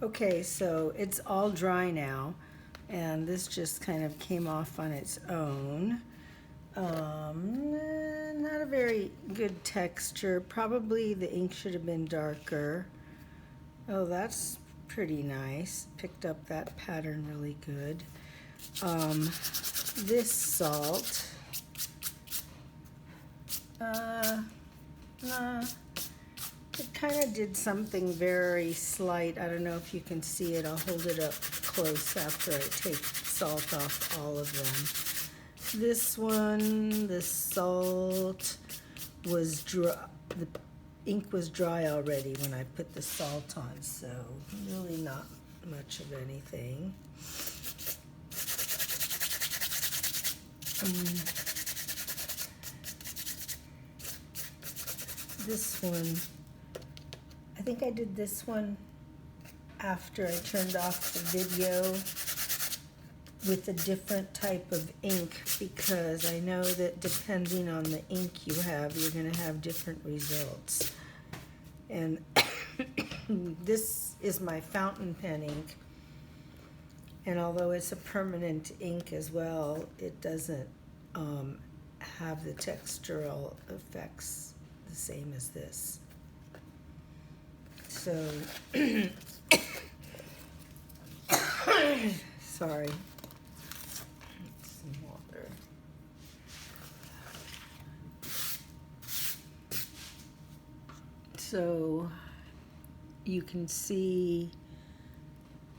Okay, so it's all dry now, and this just kind of came off on its own. Not a very good texture. Probably the ink should have been darker. Oh, that's pretty nice. Picked up that pattern really good. This salt, nah, it kind of did something very slight. I don't know if you can see it. I'll hold it up close after I take salt off all of them. This one, the salt was dry. The ink was dry already when I put the salt on, so really not much of anything. This one, I think I did this one after I turned off the video with a different type of ink, because I know that depending on the ink you have, you're going to have different results. And this is my fountain pen ink, and although it's a permanent ink as well, it doesn't have the textural effects the same as this. So, sorry. Some water. So, you can see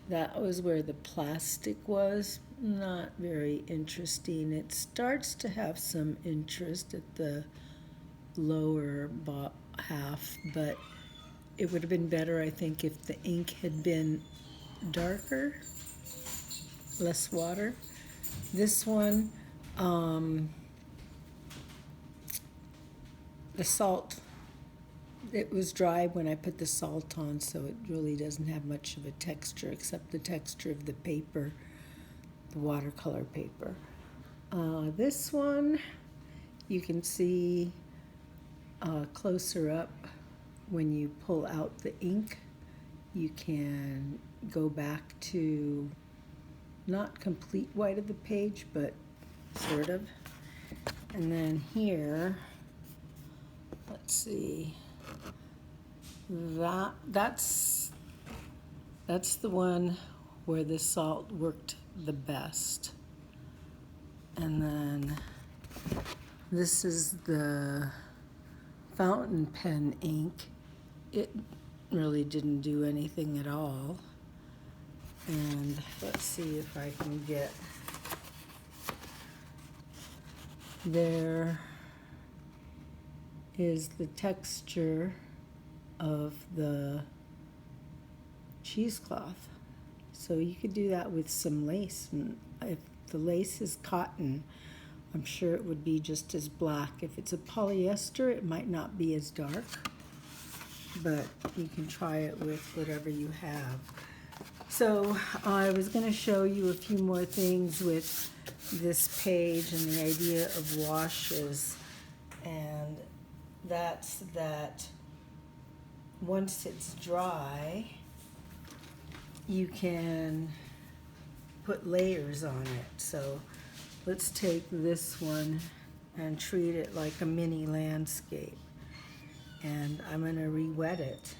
that was where the plastic was. Not very interesting. It starts to have some interest at the lower half, but it would have been better, I think, if the ink had been darker, less water. This one, the salt, it was dry when I put the salt on, so it really doesn't have much of a texture except the texture of the paper, the watercolor paper. This one, you can see closer up. When you pull out the ink, you can go back to not complete white of the page, but sort of. And then here, let's see, that's the one where the salt worked the best. And then this is the fountain pen ink. It really didn't do anything at all. And let's see if I can get, there is the texture of the cheesecloth. So you could do that with some lace, and if the lace is cotton, I'm sure it would be just as black. If it's a polyester, it might not be as dark, but you can try it with whatever you have. So I was going to show you a few more things with this page and the idea of washes, and that's that once it's dry, you can put layers on it. So let's take this one and treat it like a mini landscape. And I'm going to re-wet it.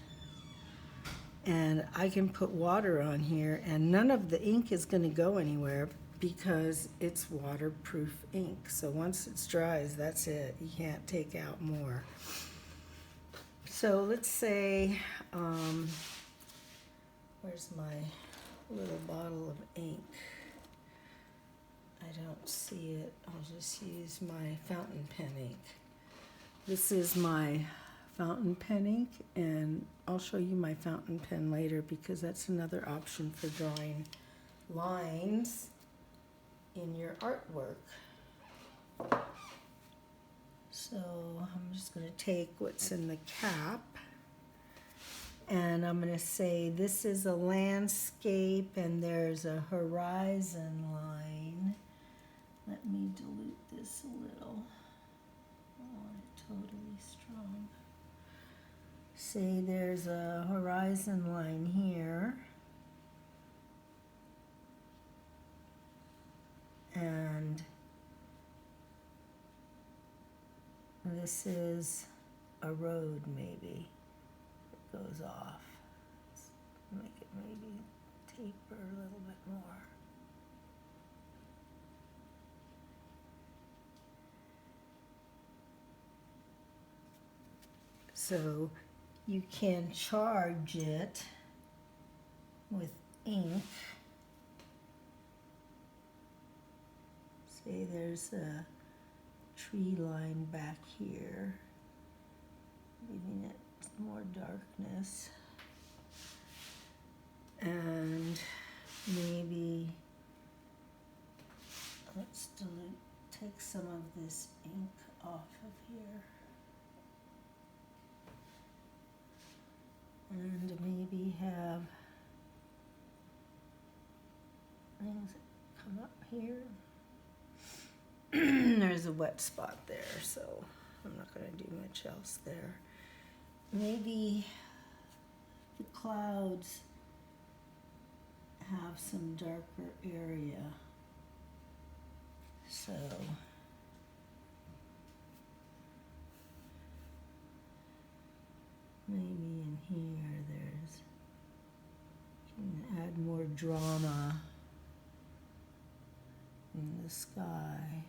And I can put water on here, and none of the ink is going to go anywhere because it's waterproof ink. So once it dries, that's it. You can't take out more. So let's say, where's my little bottle of ink? I don't see it. I'll just use my fountain pen ink. This is my fountain pen ink, and I'll show you my fountain pen later because that's another option for drawing lines in your artwork. So I'm just going to take what's in the cap, and I'm going to say this is a landscape and there's a horizon line. Let me dilute this a little. I want it totally strong. Say there's a horizon line here, this is a road maybe. It goes off. Let's make it maybe taper a little bit more. So you can charge it with ink. Say there's a tree line back here, giving it more darkness. And maybe let's take some of this ink off of here. And maybe have things that come up here. There's a wet spot there, so I'm not going to do much else there. Maybe the clouds have some darker area. So maybe in here there's, you can add more drama in the sky.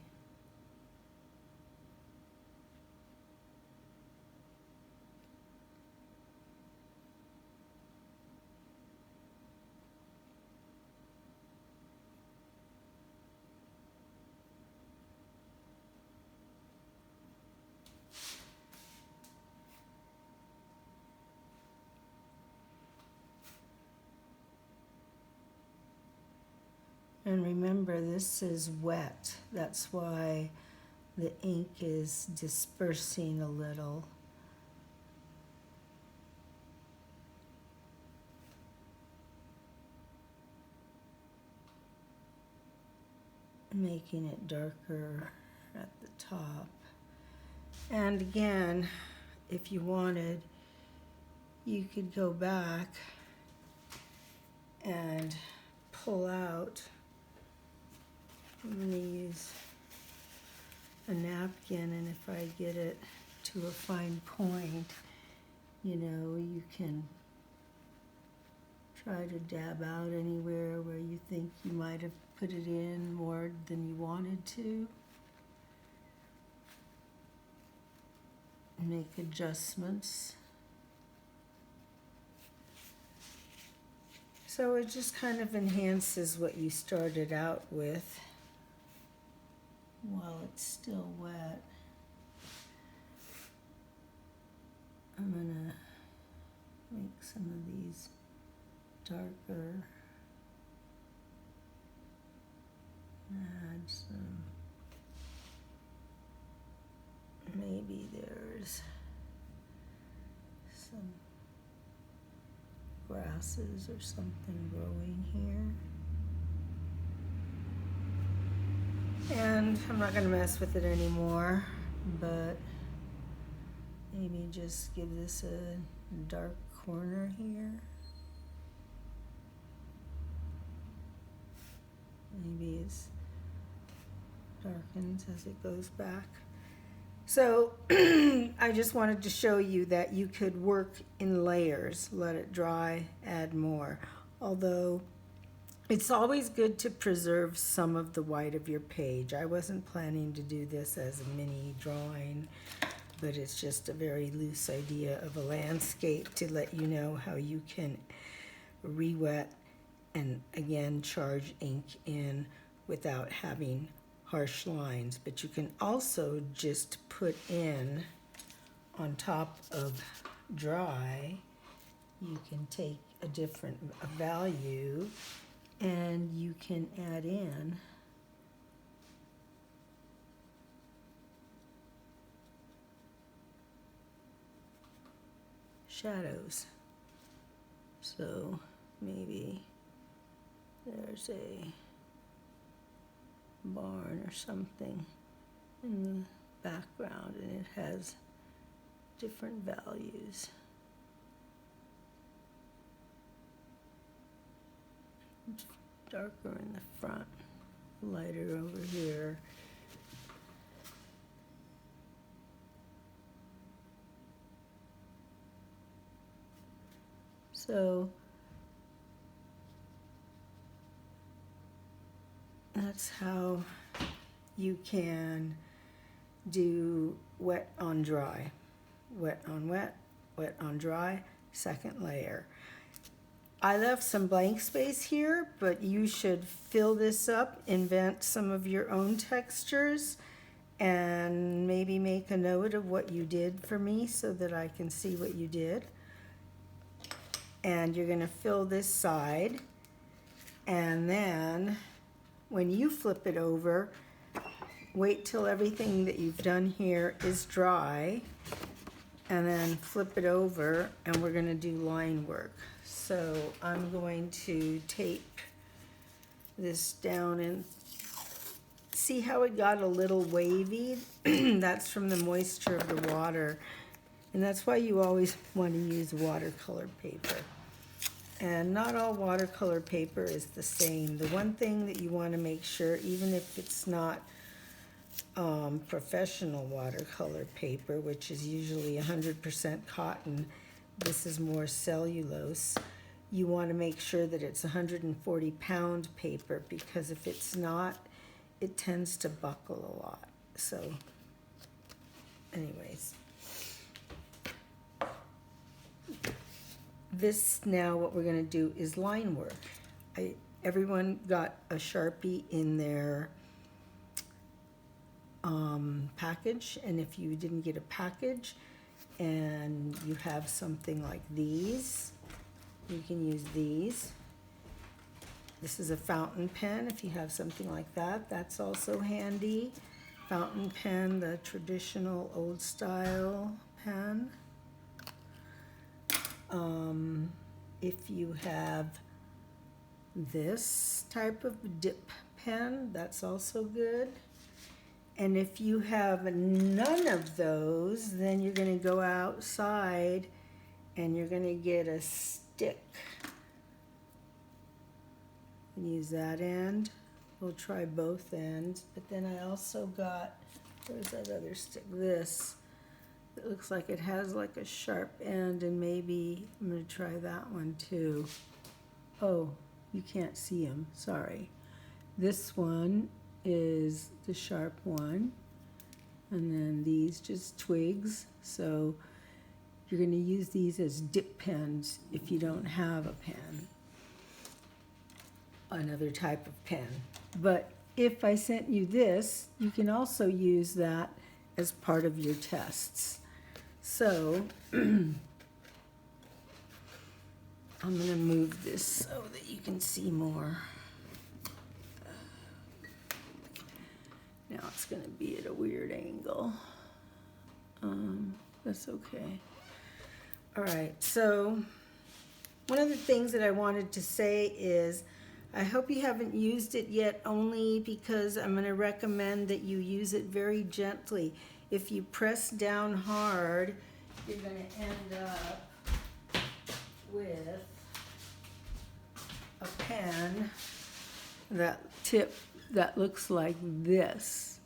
And remember, this is wet. That's why the ink is dispersing a little. Making it darker at the top. And again, if you wanted, you could go back and pull out. I'm going to use a napkin, and if I get it to a fine point, you know, you can try to dab out anywhere where you think you might have put it in more than you wanted to. Make adjustments. So it just kind of enhances what you started out with while it's still wet. I'm gonna make some of these darker. Add some, maybe there's some grasses or something growing here. And I'm not going to mess with it anymore, but maybe just give this a dark corner here. Maybe it's darkens as it goes back. So I just wanted to show you that you could work in layers, let it dry, add more. Although it's always good to preserve some of the white of your page. I wasn't planning to do this as a mini drawing, but it's just a very loose idea of a landscape to let you know how you can re-wet and again charge ink in without having harsh lines. But you can also just put in on top of dry, you can take a different value and you can add in shadows. So maybe there's a barn or something in the background and it has different values. It's darker in the front, lighter over here. So that's how you can do wet on dry. Wet on wet, wet on dry, second layer. I left some blank space here, but you should fill this up, invent some of your own textures, and maybe make a note of what you did for me so that I can see what you did. And you're going to fill this side, and then when you flip it over, wait till everything that you've done here is dry, and then flip it over, and we're going to do line work. So I'm going to tape this down and see how it got a little wavy. That's from the moisture of the water, and that's why you always want to use watercolor paper. And not all watercolor paper is the same. The one thing that you want to make sure, even if it's not professional watercolor paper, which is usually 100% cotton, this is more cellulose, you want to make sure that it's 140-pound paper, because if it's not, it tends to buckle a lot. So anyways, this now what we're going to do is line work. Everyone got a Sharpie in their package, and if you didn't get a package and you have something like these, you can use these. This is a fountain pen. If you have something like that, that's also handy. Fountain pen, the traditional old style pen. If you have this type of dip pen, that's also good. And if you have none of those, then you're going to go outside and you're going to get a stick and use that end. We'll try both ends. But then I also got, where's that other stick? This. It looks like it has like a sharp end, and maybe I'm going to try that one too. Oh, you can't see them, sorry. This one is the sharp one, and then these just twigs. So you're going to use these as dip pens if you don't have a pen, another type of pen. But if I sent you this, you can also use that as part of your tests. So I'm going to move this so that you can see more. Now it's going to be at a weird angle. That's okay. All right, so one of the things that I wanted to say is I hope you haven't used it yet, only because I'm going to recommend that you use it very gently. If you press down hard, you're going to end up with a pen that tip that looks like this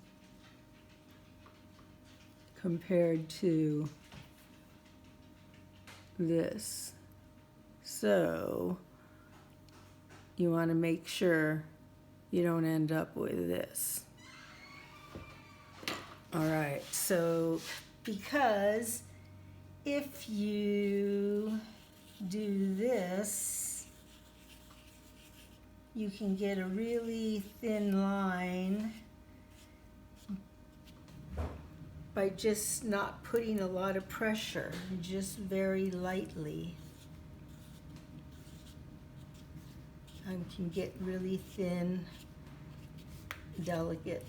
compared to this. So you want to make sure you don't end up with this. All right, so because if you do this, you can get a really thin line by just not putting a lot of pressure, just very lightly. And can get really thin, delicate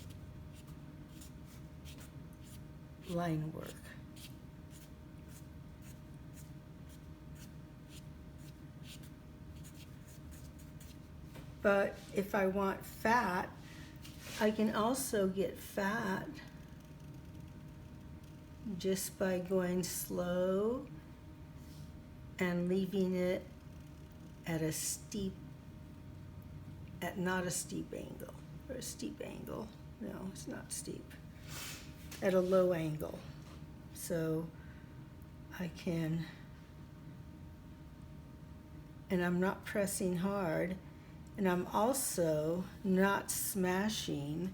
line work. But if I want fat, I can also get fat just by going slow and leaving it at a steep, at not a steep angle, or a steep angle. No, it's not steep. At a low angle. So I can and I'm not pressing hard, and I'm also not smashing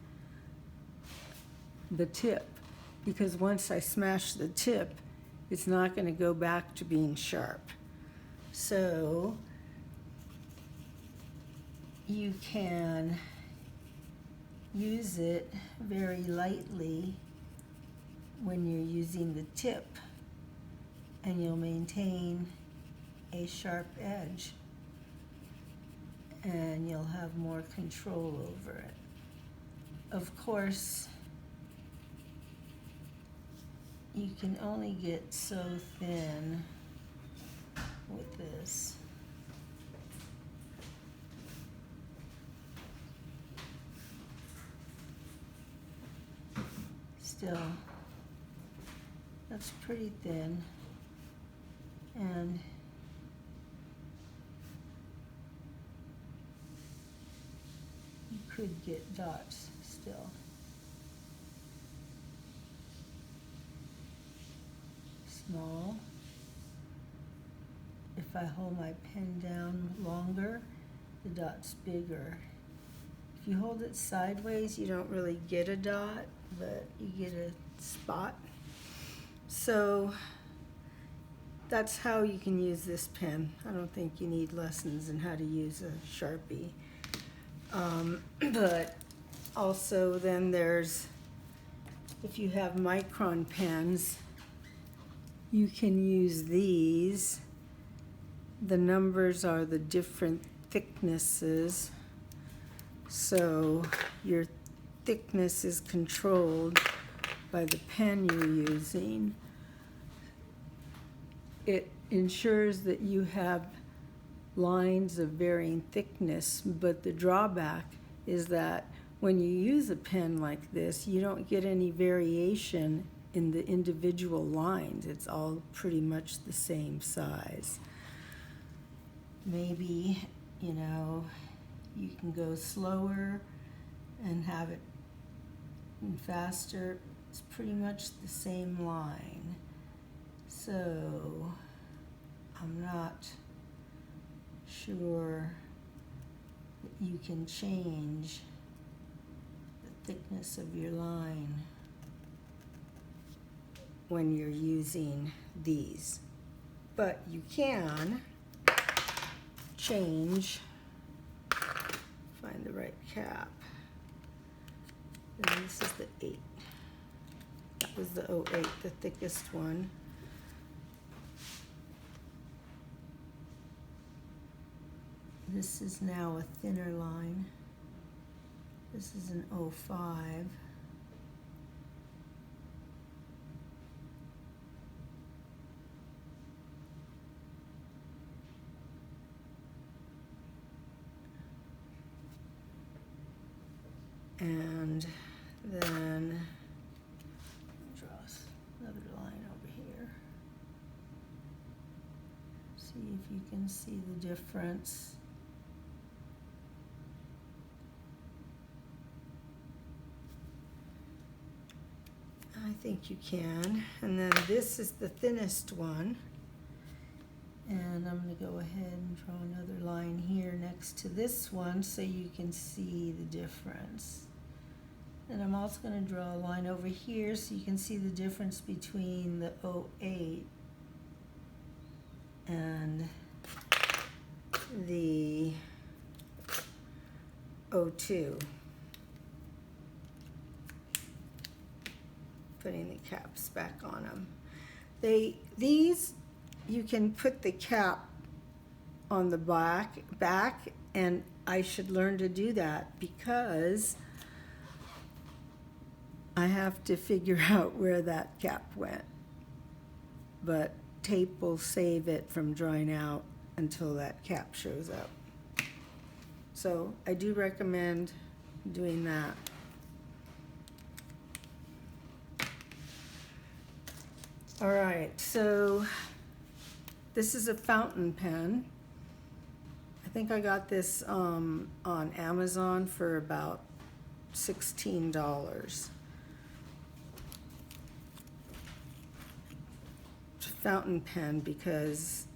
the tip, because once I smash the tip, it's not going to go back to being sharp. So you can use it very lightly when you're using the tip, and you'll maintain a sharp edge, and you'll have more control over it. Of course, you can only get so thin with this. Still, that's pretty thin, and you could get dots still. Small. If I hold my pen down longer, the dot's bigger. If you hold it sideways, you don't really get a dot, but you get a spot. So that's how you can use this pen. I don't think you need lessons in how to use a Sharpie. But also then there's, if you have micron pens, you can use these. The numbers are the different thicknesses. So your thickness is controlled by the pen you're using. It ensures that you have lines of varying thickness, but the drawback is that when you use a pen like this, you don't get any variation in the individual lines. It's all pretty much the same size. Maybe, you know, you can go slower and have it faster. It's pretty much the same line. So I'm not sure that you can change the thickness of your line when you're using these. But you can change, find the right cap. And this is the 8. That was the 08, the thickest one. This is now a thinner line. This is an 05. And then draw another line over here. See if you can see the difference. I think you can. And then this is the thinnest one. And I'm going to go ahead and draw another line here next to this one so you can see the difference. And I'm also going to draw a line over here so you can see the difference between the 08 and the 02. Putting the caps back on them. These you can put the cap on the back, and I should learn to do that because I have to figure out where that cap went. But tape will save it from drying out until that cap shows up. So I do recommend doing that. All right, so this is a fountain pen. I think I got this on Amazon for about $16. It's a fountain pen because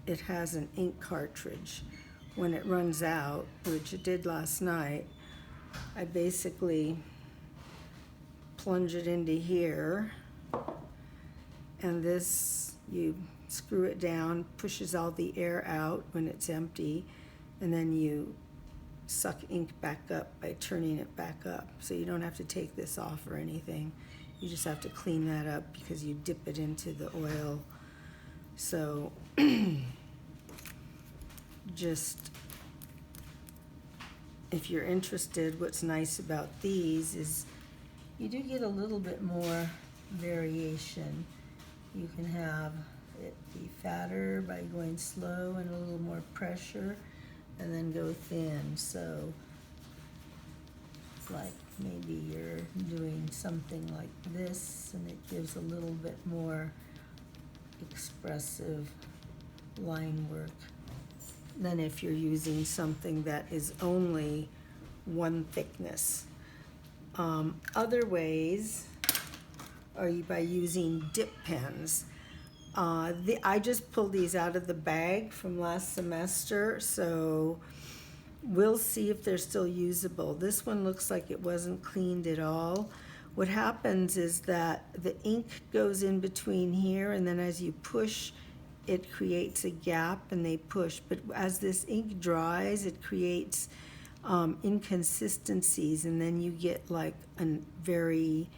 it has an ink cartridge. When it runs out, which it did last night, I basically plunge it into here, and this, you screw it down, pushes all the air out when it's empty, and then you suck ink back up by turning it back up. So you don't have to take this off or anything. You just have to clean that up because you dip it into the oil. So just, if you're interested, what's nice about these is you do get a little bit more variation. You can have it be fatter by going slow and a little more pressure, and then go thin. So like maybe you're doing something like this, and it gives a little bit more expressive line work than if you're using something that is only one thickness. Other ways are by using dip pens. I just pulled these out of the bag from last semester, so we'll see if they're still usable. This one looks like it wasn't cleaned at all. What happens is that the ink goes in between here, and then as you push, it creates a gap and they push. But as this ink dries, it creates inconsistencies, and then you get like a very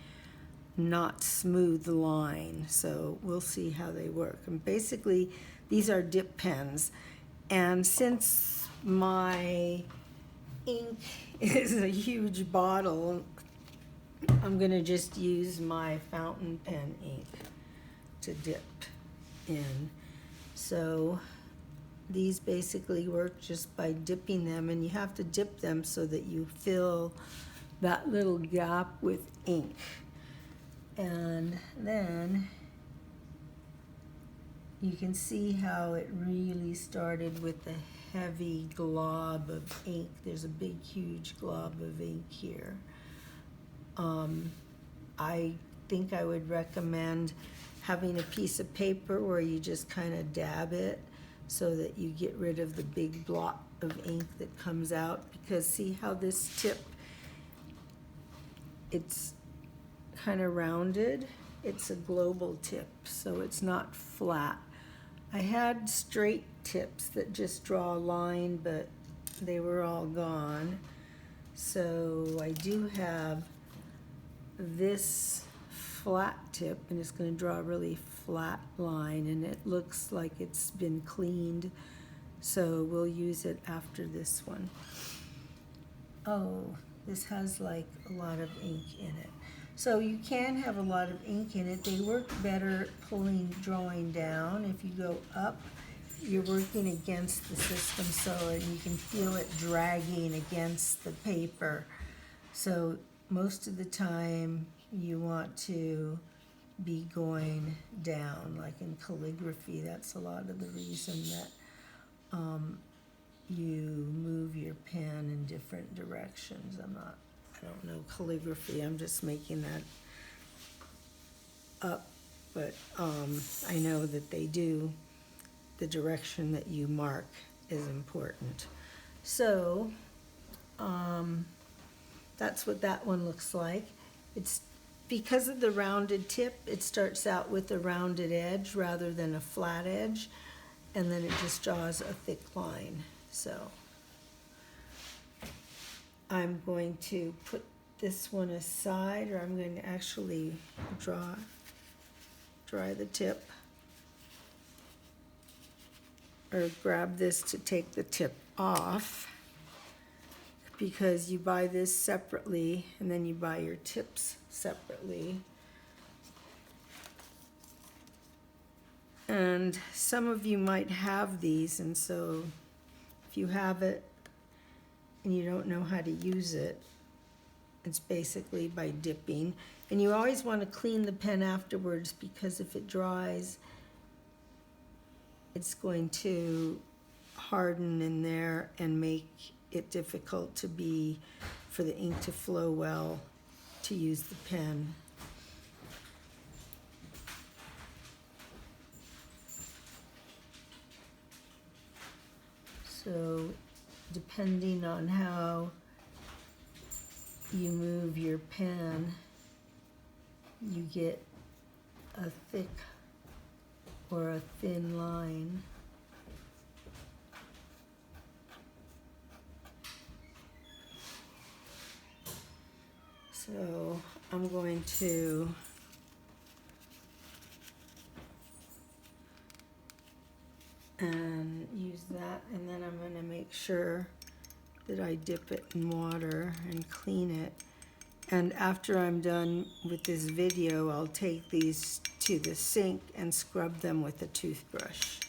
not smooth line. So we'll see how they work. And basically, these are dip pens. And since my ink is a huge bottle, I'm going to just use my fountain pen ink to dip in. So these basically work just by dipping them, and you have to dip them so that you fill that little gap with ink. And then you can see how it really started with a heavy glob of ink. There's a big, huge glob of ink here. I think I would recommend having a piece of paper where you just kind of dab it so that you get rid of the big block of ink that comes out. Because see how this tip, it's kind of rounded. It's a global tip, so it's not flat. I had straight tips that just draw a line, but they were all gone. So I do have this flat tip, and it's going to draw a really flat line, and it looks like it's been cleaned, so we'll use it after this one. Oh, this has like a lot of ink in it. So you can have a lot of ink in it. They work better drawing down. If you go up, you're working against the system, so you can feel it dragging against the paper. So most of the time you want to be going down, like in calligraphy. That's a lot of the reason that you move your pen in different directions. I don't know calligraphy, I'm just making that up, but I know that they do, the direction that you mark is important. So that's what that one looks like. It's because of the rounded tip, it starts out with a rounded edge rather than a flat edge, and then it just draws a thick line. So I'm going to put this one aside, or I'm going to actually dry the tip, or grab this to take the tip off, because you buy this separately and then you buy your tips separately. And some of you might have these, and so if you have it and you don't know how to use it, it's basically by dipping. And you always want to clean the pen afterwards, because if it dries, it's going to harden in there and make it difficult for the ink to flow well to use the pen. So depending on how you move your pen, you get a thick or a thin line. So I'm going to use that, and then I'm going to make sure that I dip it in water and clean it. And after I'm done with this video, I'll take these to the sink and scrub them with a toothbrush.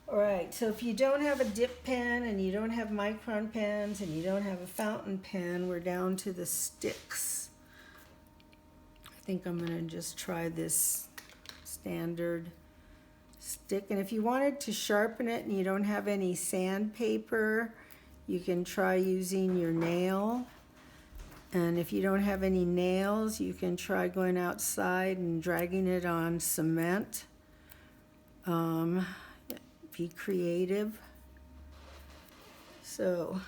All right, so if you don't have a dip pen and you don't have micron pens and you don't have a fountain pen, we're down to the sticks. I think I'm gonna just try this standard stick. And if you wanted to sharpen it and you don't have any sandpaper, you can try using your nail. And if you don't have any nails, you can try going outside and dragging it on cement. Be creative. So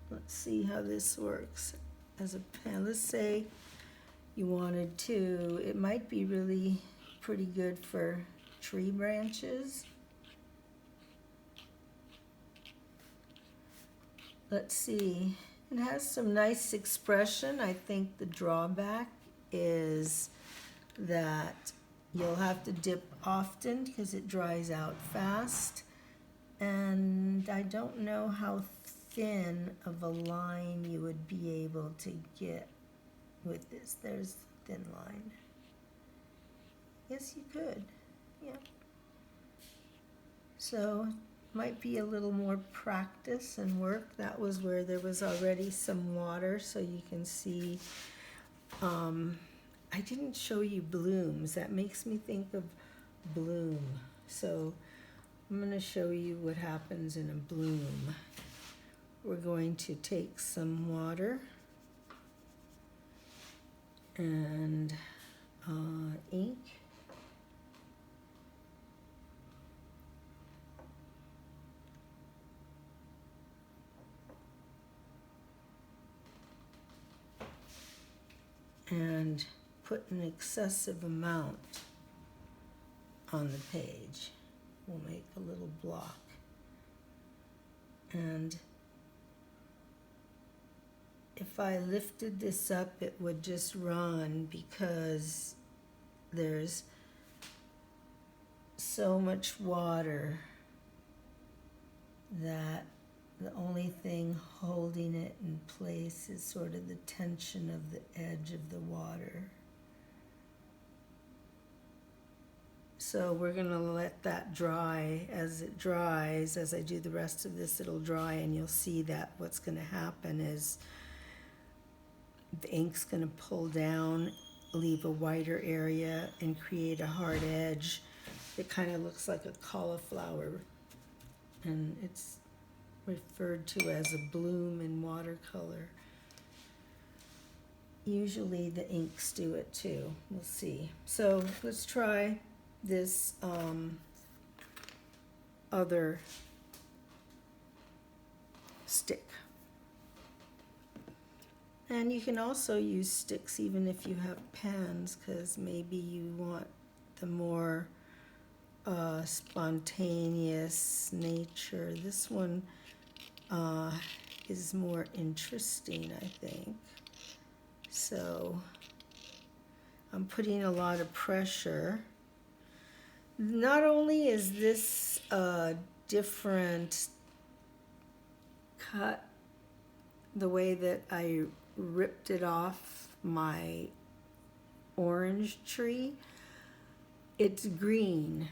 let's see how this works as a pen. Let's say you wanted to, it might be really pretty good for tree branches. Let's see, it has some nice expression. I think the drawback is that you'll have to dip often because it dries out fast. And I don't know how thin of a line you would be able to get with this. There's the thin line. Yes, you could. Yeah. So might be a little more practice and work. That was where there was already some water, so you can see. I didn't show you blooms. That makes me think of bloom. So I'm going to show you what happens in a bloom. We're going to take some water and ink. And put an excessive amount on the page. We'll make a little block. And if I lifted this up, it would just run because there's so much water that the only thing holding it in place is sort of the tension of the edge of the water. So we're going to let that dry. As it dries, as I do the rest of this, it'll dry, and you'll see that what's going to happen is the ink's going to pull down, leave a wider area, and create a hard edge. It kind of looks like a cauliflower, and it's referred to as a bloom in watercolor. Usually the inks do it too. We'll see. So let's try this other stick. And you can also use sticks even if you have pens, because maybe you want the more spontaneous nature. This one is more interesting, I think. So I'm putting a lot of pressure. Not only is this a different cut, the way that I ripped it off my orange tree, it's green,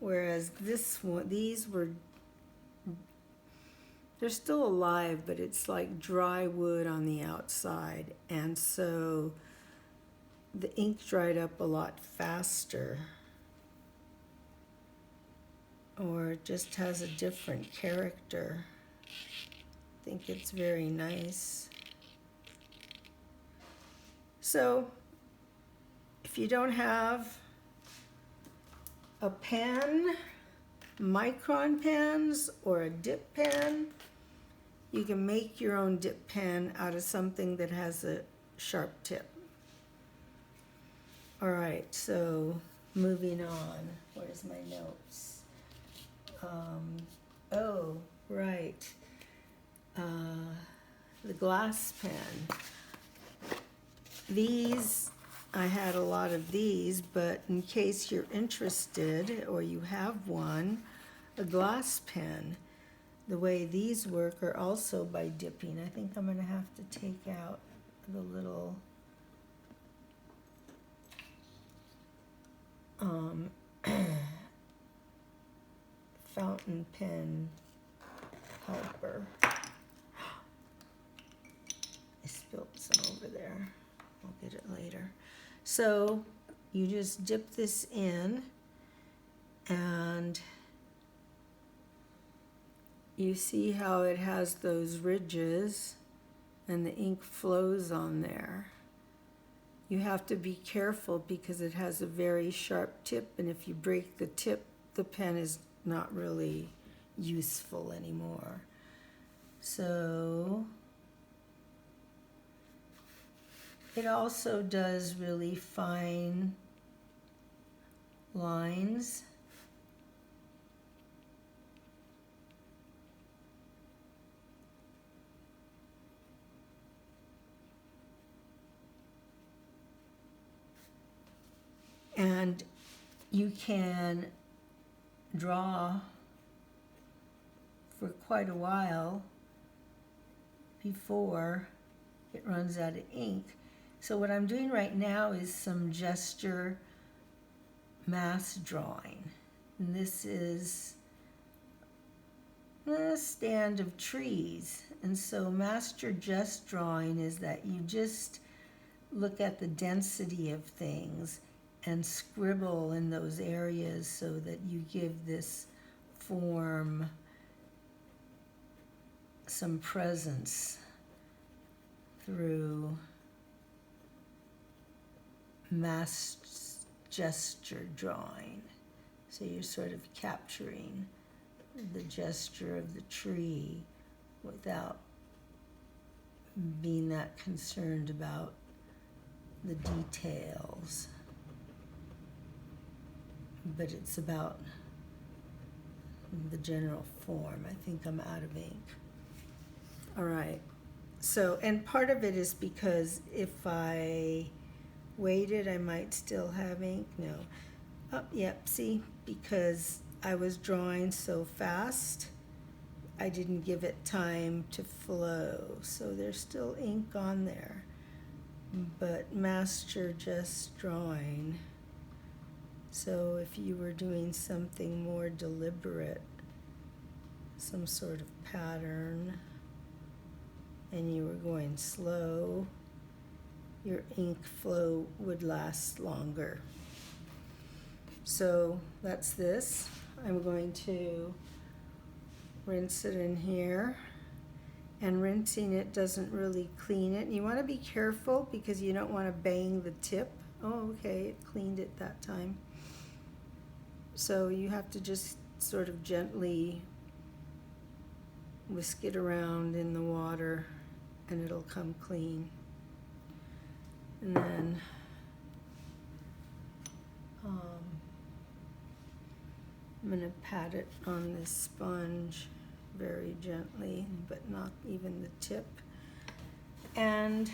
whereas this one, these were, they're still alive, but it's like dry wood on the outside, and so the ink dried up a lot faster, or it just has a different character. I think it's very nice. So if you don't have a pen, micron pens or a dip pen. You can make your own dip pen out of something that has a sharp tip. All right, so moving on. Where's my notes? Oh, right. The glass pen. These, I had a lot of these, but in case you're interested or you have one, a glass pen. The way these work are also by dipping. I think I'm going to have to take out the little fountain pen helper. I spilled some over there. I'll get it later. So you just dip this in and you see how it has those ridges and the ink flows on there. You have to be careful because it has a very sharp tip, and if you break the tip, the pen is not really useful anymore. So it also does really fine lines. And you can draw for quite a while before it runs out of ink. So what I'm doing right now is some gesture mass drawing. And this is a stand of trees. And so master just drawing is that you just look at the density of things and scribble in those areas so that you give this form some presence through mass gesture drawing. So you're sort of capturing the gesture of the tree without being that concerned about the details. But it's about the general form. I think I'm out of ink. All right. So, and part of it is because if I waited, I might still have ink. No. Oh, yep, see? Because I was drawing so fast, I didn't give it time to flow. So there's still ink on there. But master just drawing. So if you were doing something more deliberate, some sort of pattern, and you were going slow, your ink flow would last longer. So that's this. I'm going to rinse it in here. And rinsing it doesn't really clean it. You want to be careful because you don't want to bang the tip. Oh, okay, it cleaned it that time. So you have to just sort of gently whisk it around in the water and it'll come clean. And then I'm going to pat it on this sponge very gently, but not even the tip. And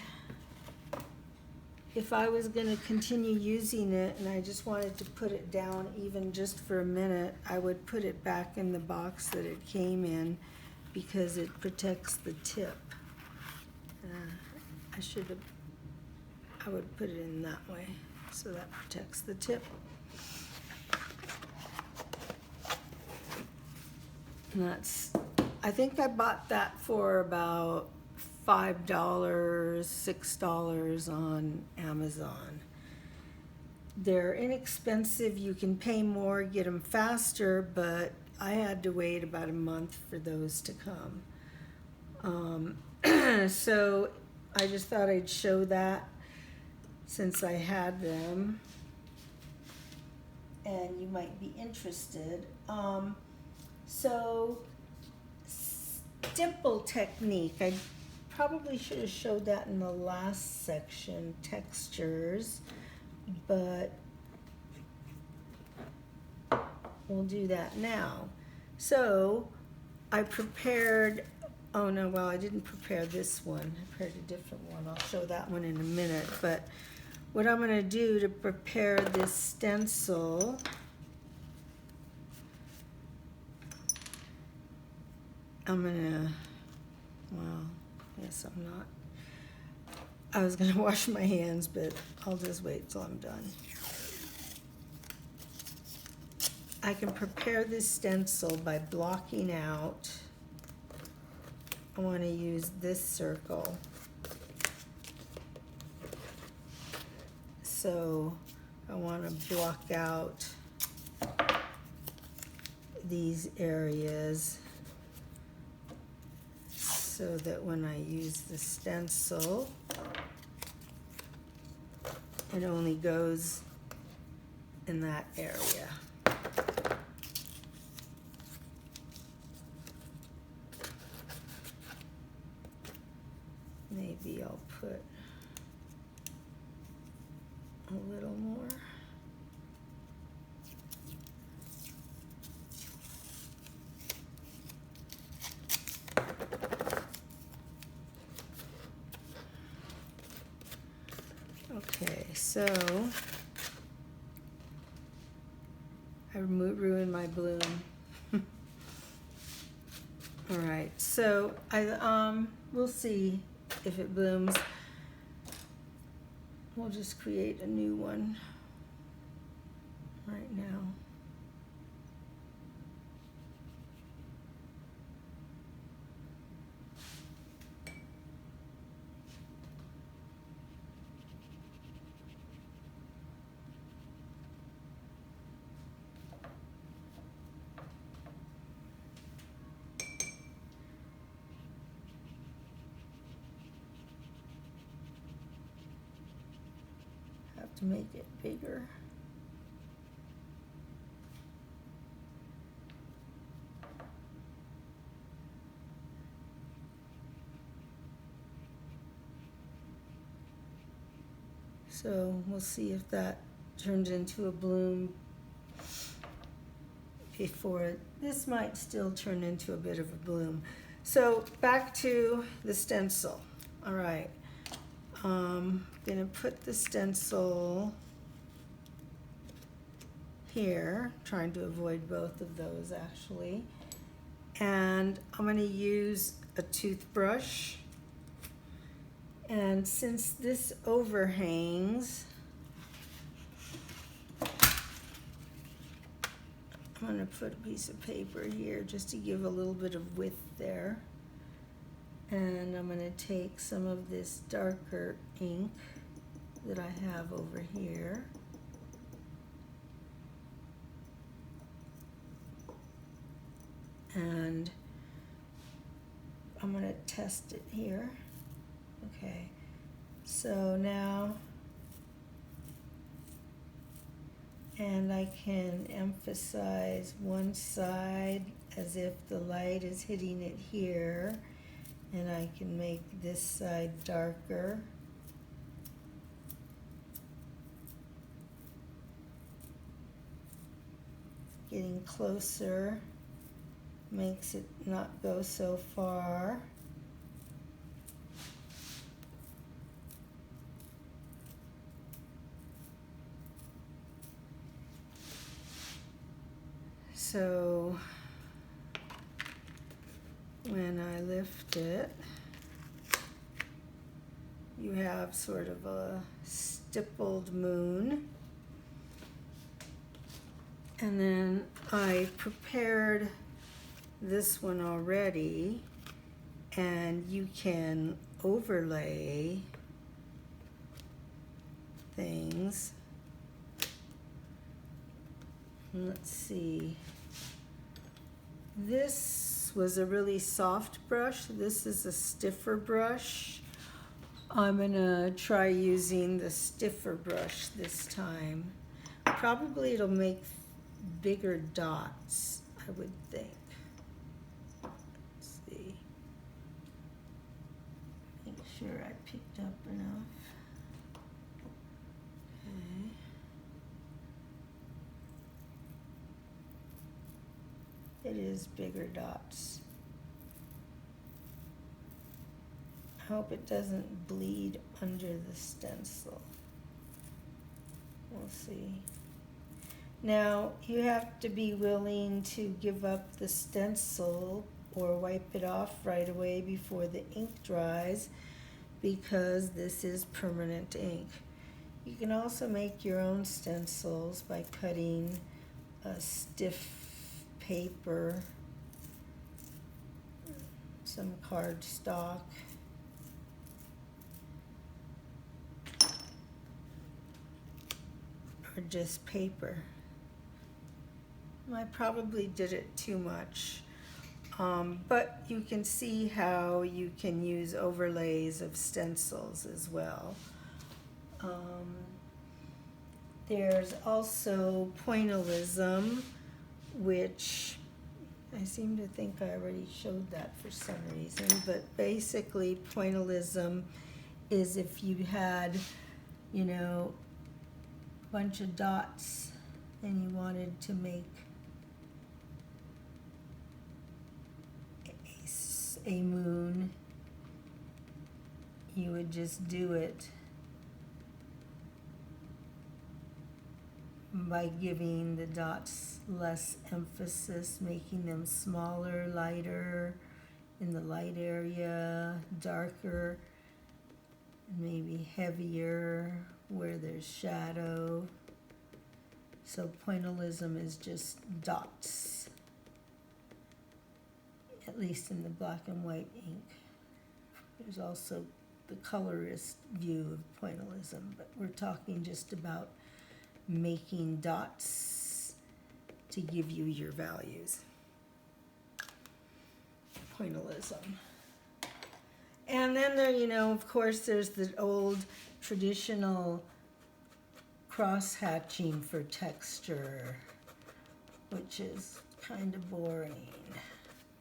if I was going to continue using it and I just wanted to put it down even just for a minute, I would put it back in the box that it came in because it protects the tip. I would put it in that way so that protects the tip. And that's, I think I bought that for about $5, $6 on Amazon. They're inexpensive. You can pay more, get them faster, but I had to wait about a month for those to come. So I just thought I'd show that since I had them, and you might be interested. So, stipple technique. I probably should have showed that in the last section, textures, but we'll do that now. So, I prepared, oh no, well, I didn't prepare this one. I prepared a different one. I'll show that one in a minute. But what I'm going to do to prepare this stencil, I'm going to, well, yes, I'm not. I was going to wash my hands, but I'll just wait till I'm done. I can prepare this stencil by blocking out. I want to use this circle. So I want to block out these areas so that when I use the stencil, it only goes in that area. Maybe I'll put a little more. Okay, so I ruined my bloom. All right, so we'll see if it blooms. We'll just create a new one right now. Have to make it bigger. So we'll see if that turns into a bloom before. This might still turn into a bit of a bloom. So back to the stencil. All right. Gonna put the stencil here, trying to avoid both of those actually. And I'm gonna use a toothbrush. And since this overhangs, I'm gonna put a piece of paper here just to give a little bit of width there. And I'm gonna take some of this darker ink that I have over here. And I'm gonna test it here. Okay, so now, and I can emphasize one side as if the light is hitting it here, and I can make this side darker. Getting closer makes it not go so far. So when I lift it, you have sort of a stippled moon. And then I prepared this one already, and you can overlay things. Let's see. This was a really soft brush. This is a stiffer brush. I'm gonna try using the stiffer brush this time. Probably it'll make bigger dots, I would think. sure I picked up enough. Okay. It is bigger dots. I hope it doesn't bleed under the stencil. We'll see. Now, you have to be willing to give up the stencil or wipe it off right away before the ink dries, because this is permanent ink. You can also make your own stencils by cutting a stiff paper, some cardstock, or just paper. I probably did it too much, but you can see how you can use overlays of stencils as well. There's also pointillism, which I seem to think I already showed that for some reason, but basically pointillism is if you had, you know, a bunch of dots and you wanted to make a moon, you would just do it by giving the dots less emphasis, making them smaller, lighter in the light area, darker, maybe heavier where there's shadow. So pointillism is just dots, at least in the black and white ink. There's also the colorist view of pointillism, but we're talking just about making dots to give you your values. Pointillism. And then there, you know, of course, there's the old traditional cross-hatching for texture, which is kind of boring.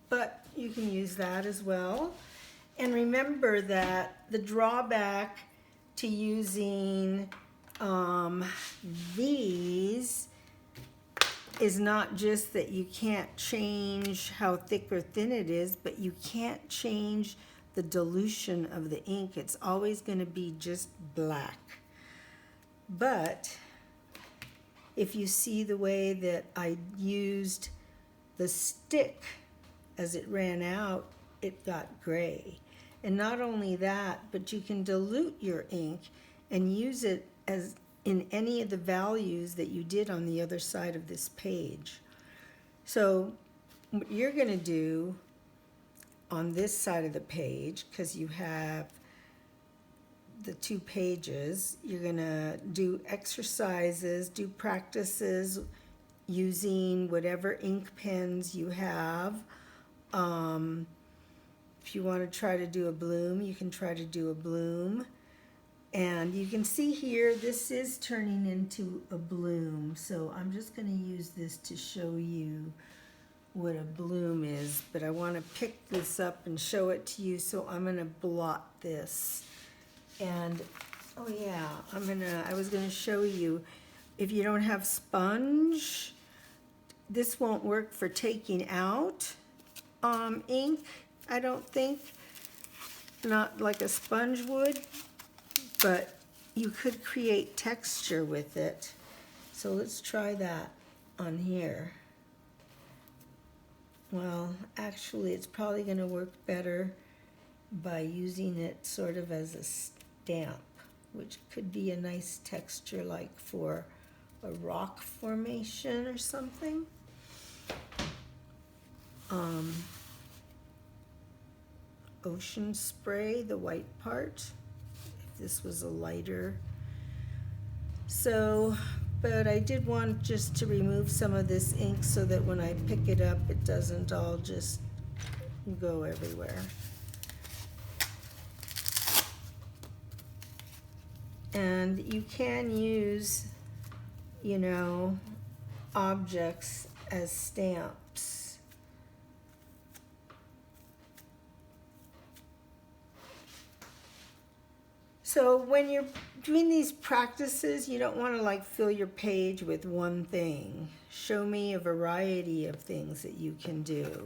But you can use that as well. And remember that the drawback to using these is not just that you can't change how thick or thin it is, but you can't change the dilution of the ink. It's always going to be just black. But if you see the way that I used the stick as it ran out, it got gray. And not only that, but you can dilute your ink and use it as in any of the values that you did on the other side of this page. So what you're going to do on this side of the page, because you have the two pages, you're going to do exercises, do practices using whatever ink pens you have. If you want to try to do a bloom, you can try to do a bloom. And you can see here, this is turning into a bloom. So I'm just going to use this to show you what a bloom is. But I want to pick this up and show it to you. So I'm going to blot this. And, oh yeah, I was going to show you, if you don't have sponge, this won't work for taking out ink, I don't think. Not like a sponge would. But you could create texture with it. So let's try that on here. Well, actually, it's probably going to work better by using it sort of as a stamp, which could be a nice texture like for a rock formation or something. Ocean spray, the white part. This was a lighter. So, but I did want just to remove some of this ink so that when I pick it up, it doesn't all just go everywhere. And you can use, you know, objects as stamps. So when you're doing these practices, you don't want to like fill your page with one thing. Show me a variety of things that you can do.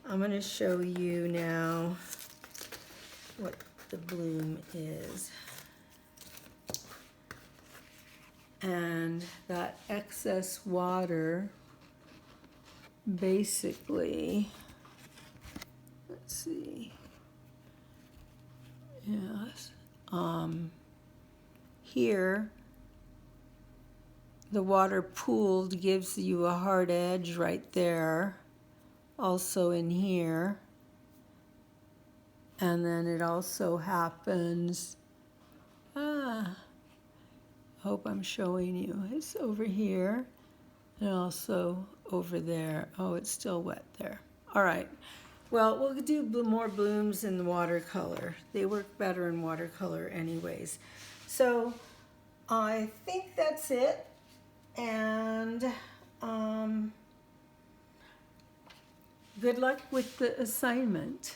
I'm going to show you now what the bloom is. And that excess water, basically, let's see, yes, here, the water pooled gives you a hard edge right there, also in here, and then it also happens, hope I'm showing you, it's over here, and also over there. Oh, it's still wet there. All right. Well, we'll do more blooms in the watercolor. They work better in watercolor anyways. So I think that's it. And good luck with the assignment.